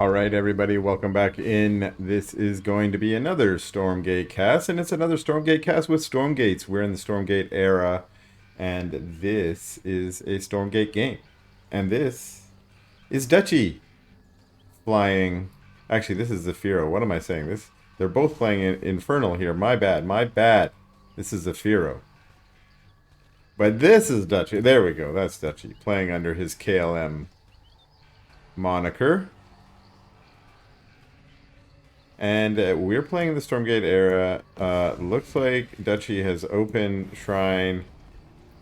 Alright everybody, welcome back in. This is going to be another Stormgate cast, and it's another Stormgate cast with Stormgates. We're in the Stormgate era, and this is a Stormgate game. And this is Dutchy flying... Actually, this is Zephiro. What am I saying? They're both playing Infernal here. My bad, my bad. This is Zephiro. But this is Dutchy. There we go, that's Dutchy, playing under his KLM moniker. And we're playing in the Stormgate era. Looks like Dutchy has opened Shrine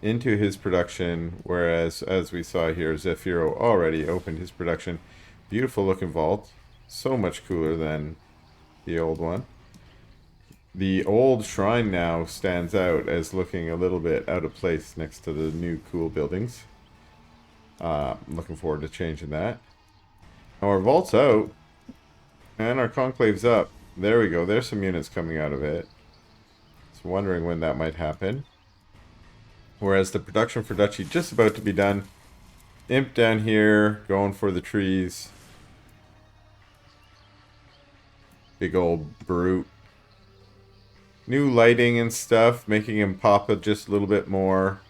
into his production, whereas, as we saw here, Zephiro already opened his production. Beautiful looking vault. So much cooler than the old one. The old Shrine now stands out as looking a little bit out of place next to the new cool buildings. Looking forward to changing that. Now our vault's out. And our conclave's up. There we go. There's some units coming out of it. Just wondering when that might happen. Whereas the production for Dutchy just about to be done. Imp down here, going for the trees. Big old brute. New lighting and stuff, making him pop it just a little bit more.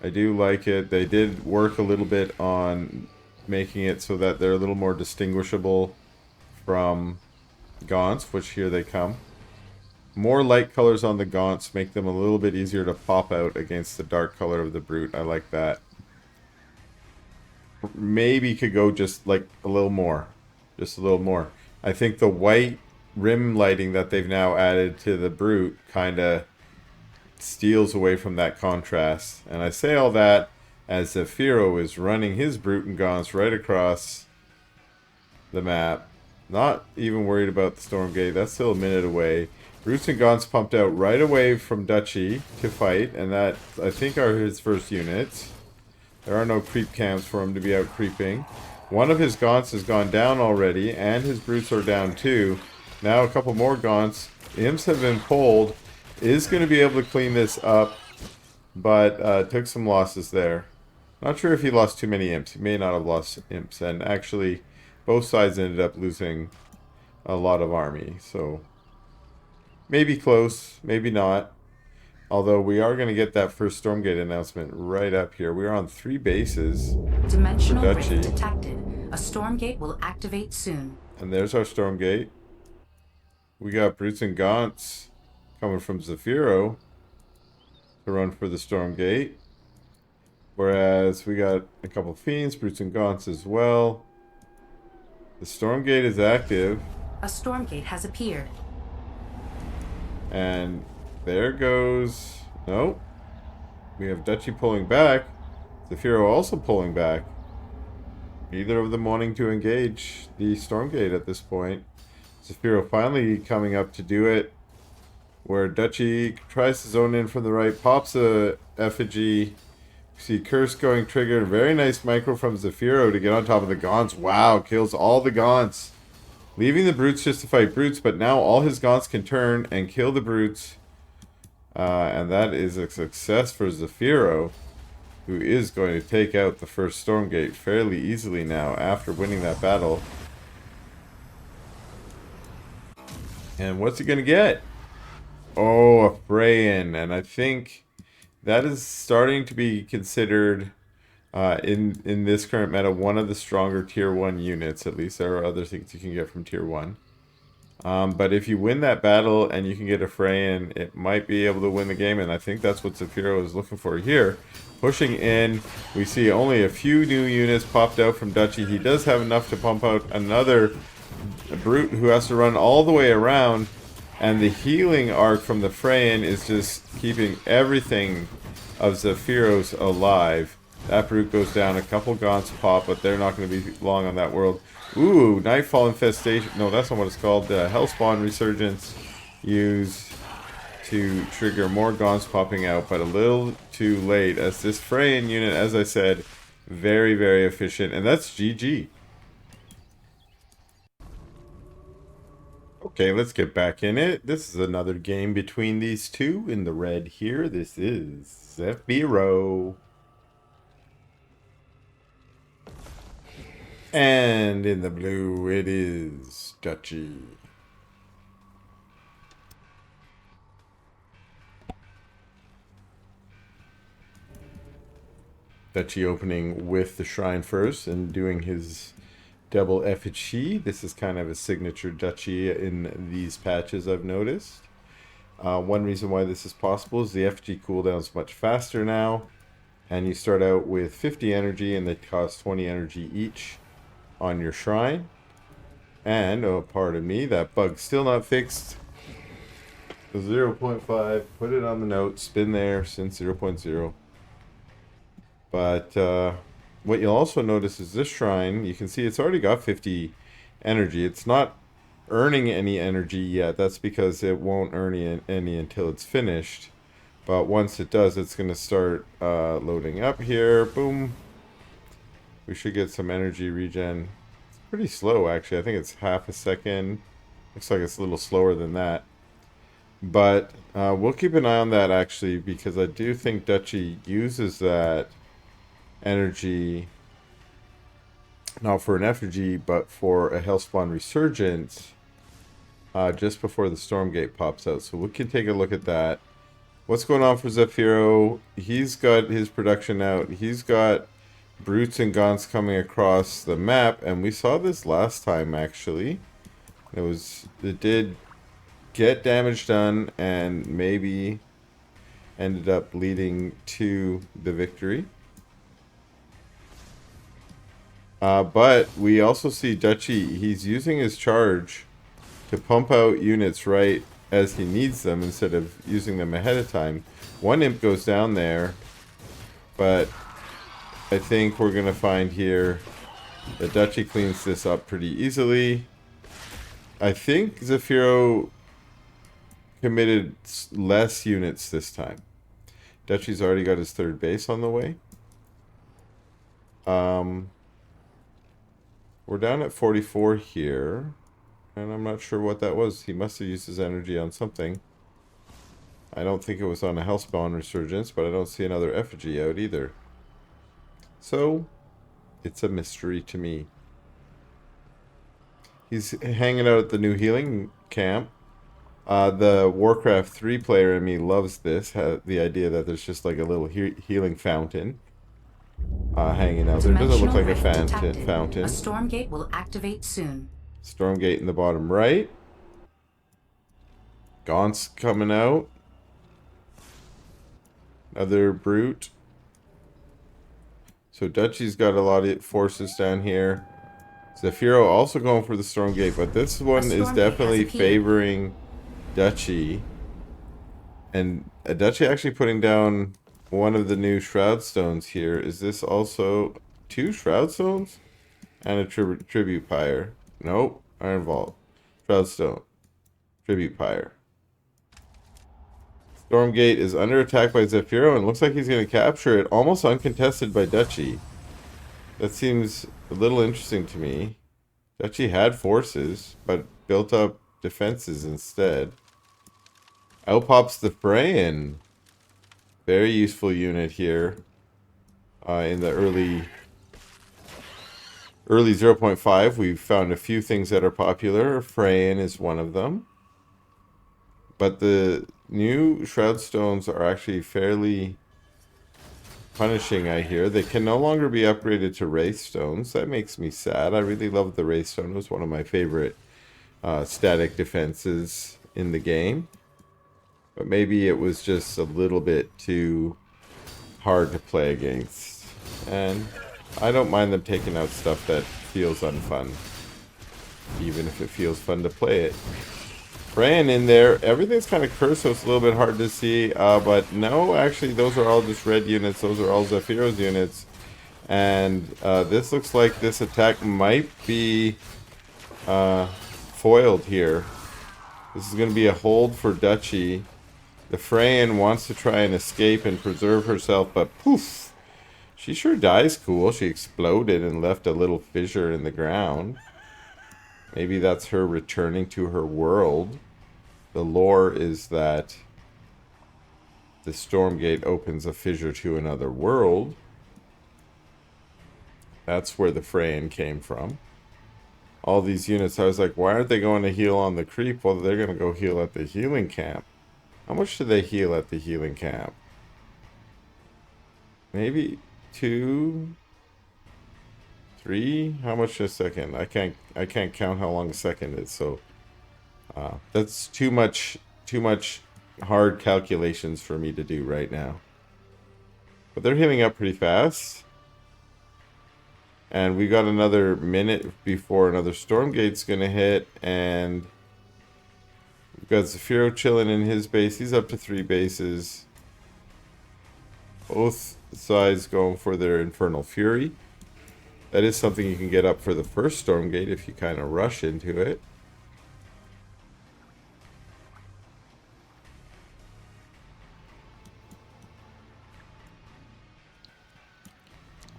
I do like it. They did work a little bit on making it so that they're a little more distinguishable from gaunts, which here they come. More light colors on the gaunts make them a little bit easier to pop out against the dark color of the brute. I like that. Maybe could go just like a little more. Just a little more. I think the white rim lighting that they've now added to the brute kind of steals away from that contrast. And I say all that as Zephiro is running his brute and gaunts right across the map. Not even worried about the Stormgate. That's still a minute away. Brutes and Gaunts pumped out right away from Dutchy to fight. And that, I think, are his first units. There are no creep camps for him to be out creeping. One of his Gaunts has gone down already. And his Brutes are down too. Now a couple more Gaunts. Imps have been pulled. Is going to be able to clean this up. But took some losses there. Not sure if he lost too many Imps. He may not have lost Imps. And actually... both sides ended up losing a lot of army, so maybe close, maybe not. Although we are going to get that first Stormgate announcement right up here. We're on 3 bases. Dimensional rift detected. A Stormgate will activate soon. And there's our Stormgate. We got Brutes and Gaunts coming from Zephiro to run for the Stormgate. Whereas we got a couple Fiends, Brutes and Gaunts as well. The Stormgate is active. A Stormgate has appeared. And there goes... Nope. We have Dutchy pulling back. Zephiro also pulling back. Neither of them wanting to engage the Stormgate at this point. Zephiro finally coming up to do it. Where Dutchy tries to zone in from the right. Pops a effigy. See Curse going triggered. Very nice micro from Zephiro to get on top of the Gaunts. Wow, kills all the Gaunts. Leaving the Brutes just to fight Brutes, but now all his Gaunts can turn and kill the Brutes. And that is a success for Zephiro, who is going to take out the first Stormgate fairly easily now after winning that battle. And what's he going to get? Oh, a Freyan. And I think... that is starting to be considered, in this current meta, one of the stronger Tier 1 units. At least there are other things you can get from Tier 1. But if you win that battle and you can get a Freyan, it might be able to win the game. And I think that's what Zephiro is looking for here. Pushing in, we see only a few new units popped out from Dutchy. He does have enough to pump out another Brute who has to run all the way around. And the healing arc from the Freyan is just keeping everything of Zephyros alive. That Brute goes down, a couple Gaunts pop, but they're not going to be long on that world. Ooh, Nightfall Infestation. No, that's not what it's called. Hellspawn Resurgence used to trigger more Gaunts popping out, but a little too late. As this Freyan unit, as I said, very, very efficient. And that's GG. Okay, let's get back in it. This is another game between these two in the red here. This is Zephiro. And in the blue, it is Dutchy. Dutchy opening with the shrine first and doing his double effigy. This is kind of a signature Dutchy in these patches, I've noticed. One reason why this is possible is the effigy cooldown is much faster now. And you start out with 50 energy and they cost 20 energy each on your shrine. And, oh, pardon me, that bug's still not fixed. The 0.5, put it on the notes, been there since 0.0. But what you'll also notice is this shrine, you can see it's already got 50 energy. It's not earning any energy yet. That's because it won't earn any until it's finished. But once it does, it's going to start loading up here. Boom. We should get some energy regen. It's pretty slow, actually. I think it's half a second. Looks like it's a little slower than that. But we'll keep an eye on that, actually, because I do think Dutchy uses that energy not for an effigy, but for a Hellspawn Resurgence just before the Stormgate pops out. So we can take a look at that. What's going on for Zephiro? He's got his production out. He's got brutes and gaunts coming across the map, and we saw this last time actually. It did get damage done and maybe ended up leading to the victory. But we also see Dutchy, he's using his charge to pump out units right as he needs them instead of using them ahead of time. One imp goes down there, but I think we're going to find here that Dutchy cleans this up pretty easily. I think Zephiro committed less units this time. Dutchy's already got his third base on the way. We're down at 44 here, and I'm not sure what that was. He must have used his energy on something. I don't think it was on a Hellspawn Resurgence, but I don't see another effigy out either. So, it's a mystery to me. He's hanging out at the new healing camp. The Warcraft 3 player in me loves this, the idea that there's just like a little healing fountain hanging out there. It doesn't look like a fountain. A Stormgate will activate soon. Stormgate in the bottom right. Gaunt's coming out. Another brute. So Dutchy's got a lot of forces down here. Zephiro also going for the Stormgate, but this one is definitely favoring Dutchy. And Dutchy actually putting down one of the new Shroud Stones here. Is this also 2 Shroud Stones? And a Tribute Pyre. Nope. Iron Vault. Shroud Stone. Tribute Pyre. Stormgate is under attack by Zephiro and looks like he's going to capture it almost uncontested by Dutchy. That seems a little interesting to me. Dutchy had forces, but built up defenses instead. Out pops the Freyan. Very useful unit here in the early 0.5. We've found a few things that are popular. Freyan is one of them. But the new Shroud Stones are actually fairly punishing, I hear. They can no longer be upgraded to Wraith Stones. That makes me sad. I really love the Wraith Stone. It was one of my favorite static defenses in the game. But maybe it was just a little bit too hard to play against. And I don't mind them taking out stuff that feels unfun, even if it feels fun to play it. Freyan in there. Everything's kind of cursed, so it's a little bit hard to see. But no, actually, those are all just red units. Those are all Zephiro's units. And this looks like this attack might be foiled here. This is going to be a hold for Dutchy. The Freyan wants to try and escape and preserve herself, but poof! She sure dies cool. She exploded and left a little fissure in the ground. Maybe that's her returning to her world. The lore is that the Stormgate opens a fissure to another world. That's where the fraying came from. All these units, I was like, why aren't they going to heal on the creep? Well, they're going to go heal at the healing camp. How much do they heal at the healing camp? Maybe 2, 3? How much a second? I can't count how long a second is, so that's too much hard calculations for me to do right now. But they're healing up pretty fast. And we got another minute before another Stormgate's gonna hit, and we've got Zephiro chilling in his base. He's up to 3 bases. Both sides going for their Infernal Fury. That is something you can get up for the first Stormgate if you kind of rush into it.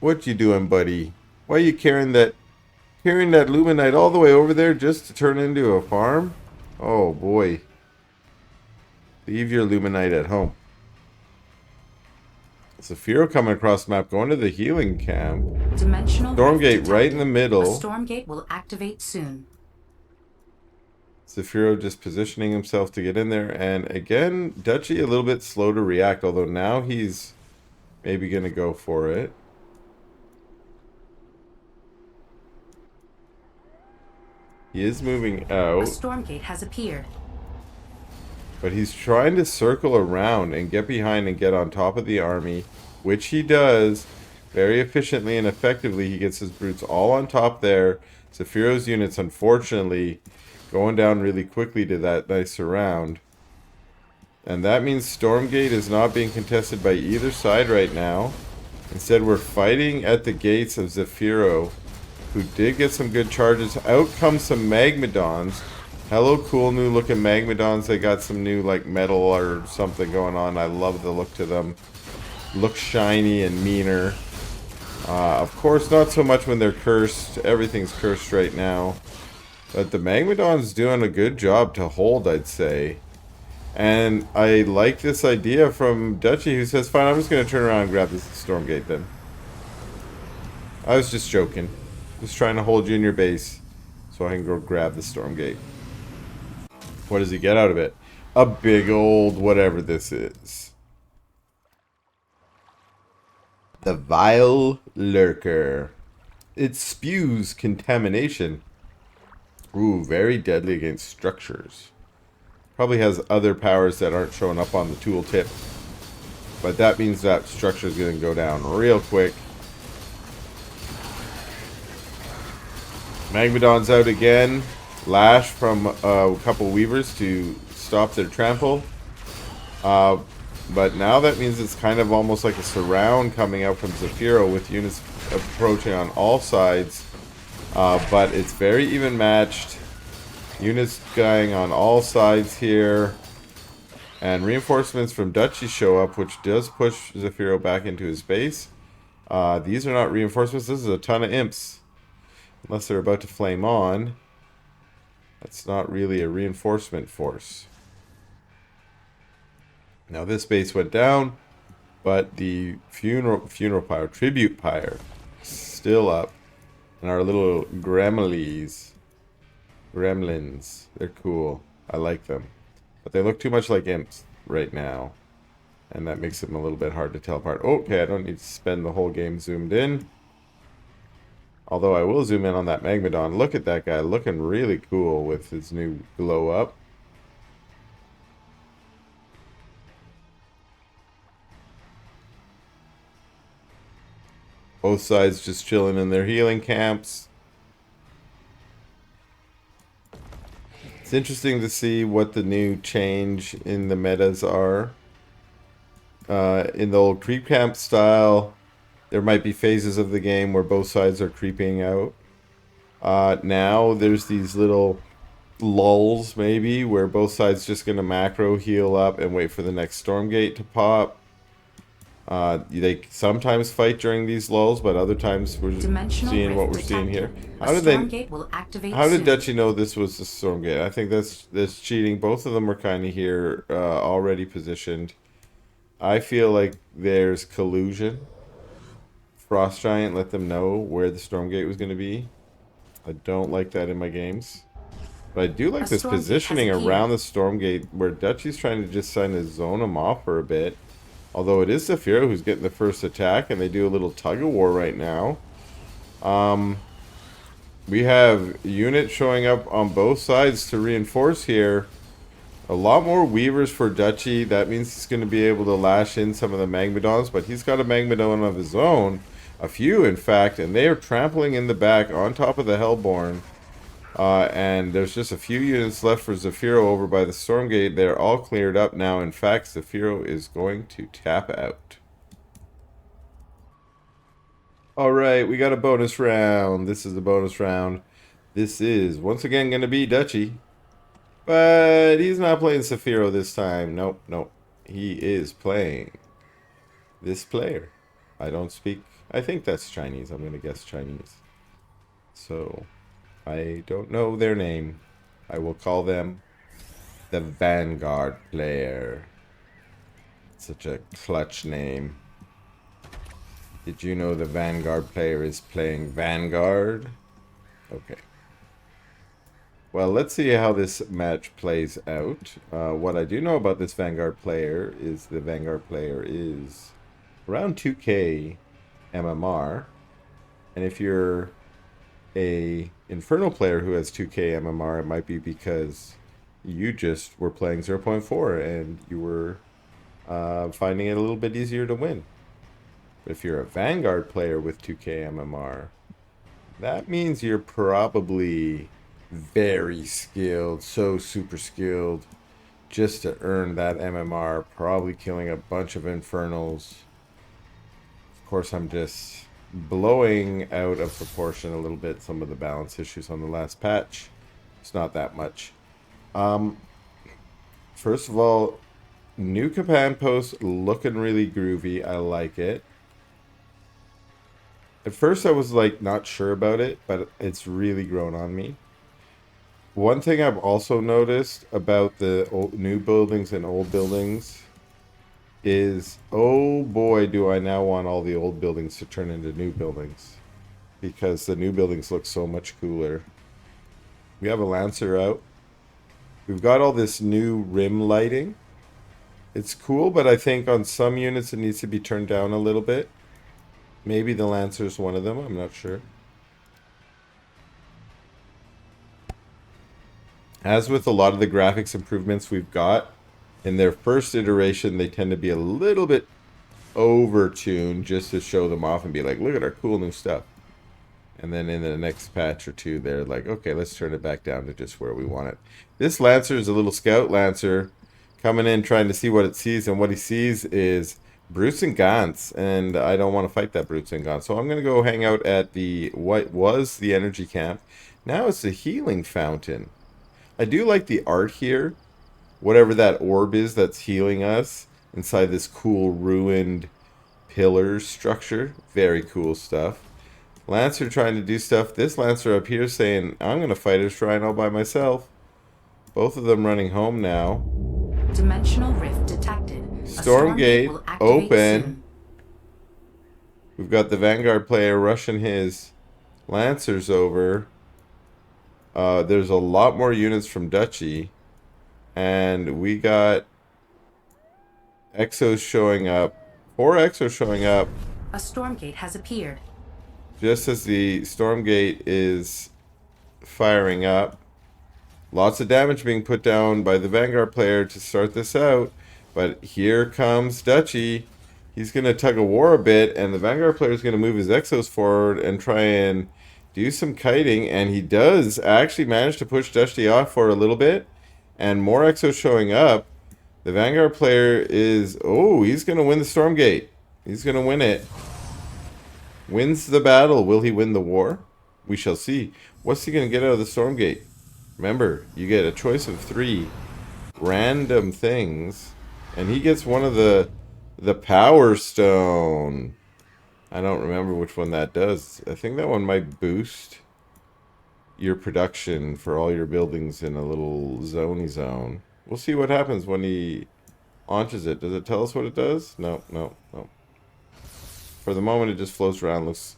What you doing, buddy? Why are you carrying that Luminite all the way over there just to turn into a farm? Oh boy. Leave your Luminite at home. Zephiro coming across the map, going to the healing camp. Dimensional Stormgate right in the middle. A Stormgate will activate soon. Zephiro just positioning himself to get in there. And again, Dutchy a little bit slow to react, although now he's maybe going to go for it. He is moving out. A Stormgate has appeared. But he's trying to circle around and get behind and get on top of the army, which he does very efficiently and effectively. He gets his brutes all on top there. Zephiro's units, unfortunately, going down really quickly to that nice surround. And that means Stormgate is not being contested by either side right now. Instead, we're fighting at the gates of Zephiro, who did get some good charges. Out comes some Magmadons. Hello, cool new looking Magmadons. They got some new like metal or something going on. I love the look to them. Look shiny and meaner. Of course, not so much when they're cursed. Everything's cursed right now. But the Magmadon's doing a good job to hold, I'd say. And I like this idea from Dutchy, who says, fine, I'm just going to turn around and grab this Stormgate then. I was just joking. Just trying to hold you in your base so I can go grab the Stormgate. What does he get out of it? A big old whatever this is. The Vile Lurker. It spews contamination. Ooh, very deadly against structures. Probably has other powers that aren't showing up on the tooltip. But that means that structure is going to go down real quick. Magmadon's out again. Lash from a couple Weavers to stop their trample. But now that means it's kind of almost like a surround coming out from Zephiro with units approaching on all sides. But it's very even matched. Units going on all sides here. And reinforcements from Dutchy show up, which does push Zephiro back into his base. These are not reinforcements. This is a ton of imps. Unless they're about to flame on. That's not really a reinforcement force. Now this base went down, but the funeral pyre, tribute pyre, still up. And our little gremlins, they're cool. I like them. But they look too much like imps right now. And that makes them a little bit hard to tell apart. Okay, I don't need to spend the whole game zoomed in. Although I will zoom in on that Magmadon. Look at that guy looking really cool with his new glow up. Both sides just chilling in their healing camps. It's interesting to see what the new change in the metas are. In the old creep camp style, there might be phases of the game where both sides are creeping out. Now there's these little lulls maybe where both sides just going to macro heal up and wait for the next Stormgate to pop. They sometimes fight during these lulls, but other times we're seeing what we're seeing here. How did Dutchy know this was the Stormgate? I think that's cheating. Both of them were kind of here already positioned. I feel like there's collusion Frost Giant let them know where the Stormgate was going to be. I don't like that in my games. But I do like this positioning around the Stormgate where Dutchy's trying to just kind of zone him off for a bit. Although it is Zephiro who's getting the first attack, and they do a little tug-of-war right now. We have units showing up on both sides to reinforce here. A lot more Weavers for Dutchy. That means he's going to be able to lash in some of the Magmadons, but he's got a Magmadon of his own. A few, in fact, and they are trampling in the back on top of the Hellborn. And there's just a few units left for Zephiro over by the Stormgate. They're all cleared up now. In fact, Zephiro is going to tap out. Alright, we got a bonus round. This is the bonus round. This is, once again, going to be Dutchy. But he's not playing Zephiro this time. Nope, nope. He is playing this player. I don't speak... I think that's Chinese. I'm going to guess Chinese. So, I don't know their name. I will call them the Vanguard player. Such a clutch name. Did you know the Vanguard player is playing Vanguard? Okay. Well, let's see how this match plays out. What I do know about this Vanguard player is the Vanguard player is around 2k MMR. And if you're a Infernal player who has 2k MMR, it might be because you just were playing 0.4 and you were finding it a little bit easier to win. But if you're a Vanguard player with 2k MMR, that means you're probably very skilled, so super skilled, just to earn that MMR, probably killing a bunch of Infernals. Of course, I'm just blowing out of proportion a little bit some of the balance issues on the last patch. It's not that much. First of all, new command post looking really groovy. I like it. At first I was like not sure about it, but it's really grown on me. One thing I've also noticed about the new buildings and old buildings is, oh boy, do I now want all the old buildings to turn into new buildings. Because the new buildings look so much cooler. We have a Lancer out. We've got all this new rim lighting. It's cool, but I think on some units it needs to be turned down a little bit. Maybe the Lancer is one of them, I'm not sure. As with a lot of the graphics improvements we've got, in their first iteration, they tend to be a little bit over-tuned just to show them off and be like, look at our cool new stuff. And then in the next patch or two, they're like, okay, let's turn it back down to just where we want it. This Lancer is a little Scout Lancer coming in trying to see what it sees, and what he sees is Brutes and Gaunts, and I don't want to fight that Brutes and Gaunts. So I'm going to go hang out at the what was the energy camp. Now it's the healing fountain. I do like the art here. Whatever that orb is that's healing us inside this cool ruined pillar structure. Very cool stuff. Lancer trying to do stuff. This Lancer up here saying, I'm going to fight a shrine all by myself. Both of them running home now. Dimensional rift detected. Stormgate open. We've got the Vanguard player rushing his Lancers over. There's a lot more units from Dutchy. And we got Exos showing up. 4 Exos showing up. A Stormgate has appeared. Just as the Stormgate is firing up. Lots of damage being put down by the Vanguard player to start this out. But here comes Dutchy. He's going to tug a war a bit. And the Vanguard player is going to move his Exos forward and try and do some kiting. And he does actually manage to push Dutchy off for a little bit. And more Exos showing up. The Vanguard player is... oh, he's going to win the Stormgate. He's going to win it. Wins the battle. Will he win the war? We shall see. What's he going to get out of the Stormgate? Remember, you get a choice of 3 random things. And he gets one of the Power Stone. I don't remember which one that does. I think that one might boost your production for all your buildings in a little zoney zone. We'll see what happens when he launches it. Does it tell us what it does? No, no, no. For the moment, it just floats around. Looks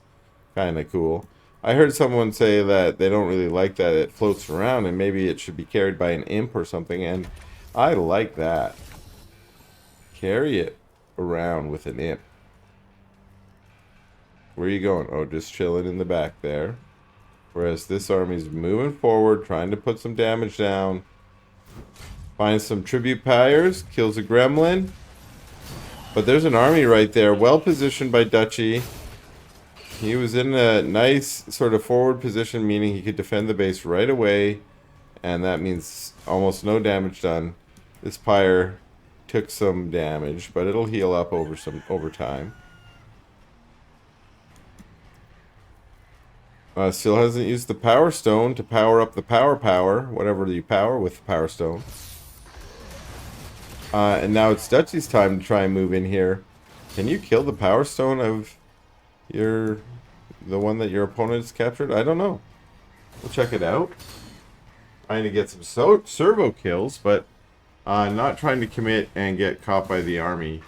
kind of cool. I heard someone say that they don't really like that it floats around, and maybe it should be carried by an imp or something, and I like that. Carry it around with an imp. Where are you going? Oh, just chilling in the back there. Whereas this army's moving forward, trying to put some damage down. Finds some tribute pyres, kills a gremlin. But there's an army right there, well positioned by Dutchy. He was in a nice sort of forward position, meaning he could defend the base right away. And that means almost no damage done. This pyre took some damage, but it'll heal up over time. Still hasn't used the power stone to power up the power, whatever you power with the power stone. And now it's Dutchy's time to try and move in here. Can you kill the power stone of the one that your opponent has captured? I don't know. We'll check it out. Trying to get some servo kills, but not trying to commit and get caught by the army.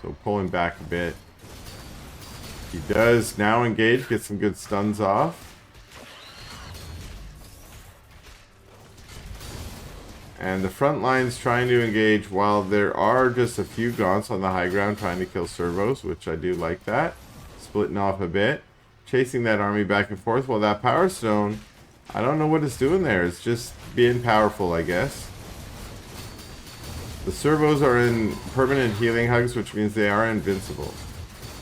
So pulling back a bit. He does now engage, get some good stuns off. And the front line's trying to engage while there are just a few gaunts on the high ground trying to kill servos, which I do like that. Splitting off a bit. Chasing that army back and forth. Well, that power stone, I don't know what it's doing there. It's just being powerful, I guess. The servos are in permanent healing hugs, which means they are invincible.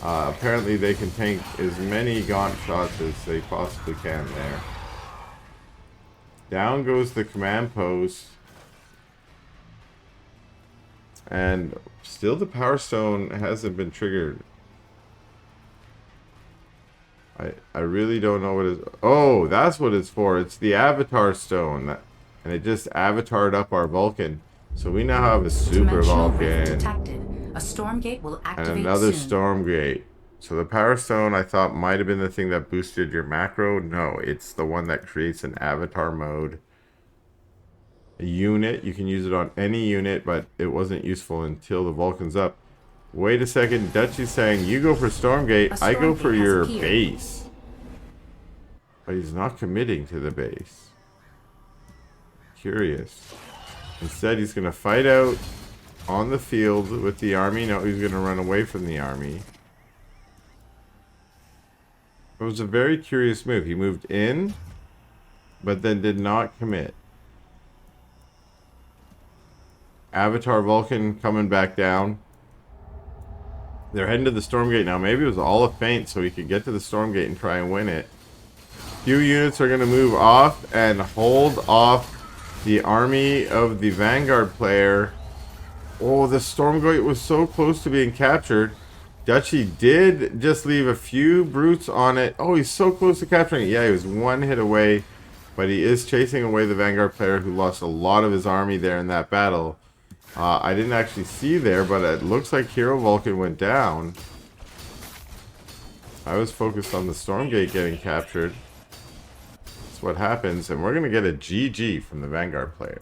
Apparently they can tank as many gaunt shots as they possibly can there. Down goes the command post. And still the power stone hasn't been triggered. I really don't know what it is. Oh, that's what it's for. It's the avatar stone. And it just avatared up our Vulcan. So we now have a super Vulcan. A Stormgate will activate And another soon. Stormgate. So the power stone I thought might have been the thing that boosted your macro. No, it's the one that creates an avatar mode. A unit. You can use it on any unit, but it wasn't useful until the Vulcan's up. Wait a second. Dutchy's saying, you go for Stormgate. I go for your base. But he's not committing to the base. Curious. Instead, he's going to fight out on the field with the army. No, he's going to run away from the army. It was a very curious move. He moved in, but then did not commit. Avatar Vulcan coming back down. They're heading to the Stormgate now. Maybe it was all a feint so he could get to the Stormgate and try and win it. Few units are going to move off and hold off the army of the Vanguard player. Oh, the Stormgate was so close to being captured. Dutchy did just leave a few brutes on it. Oh, he's so close to capturing it. Yeah, he was one hit away. But he is chasing away the Vanguard player who lost a lot of his army there in that battle. I didn't actually see there, but it looks like Hero Vulcan went down. I was focused on the Stormgate getting captured. That's what happens, and we're going to get a GG from the Vanguard player.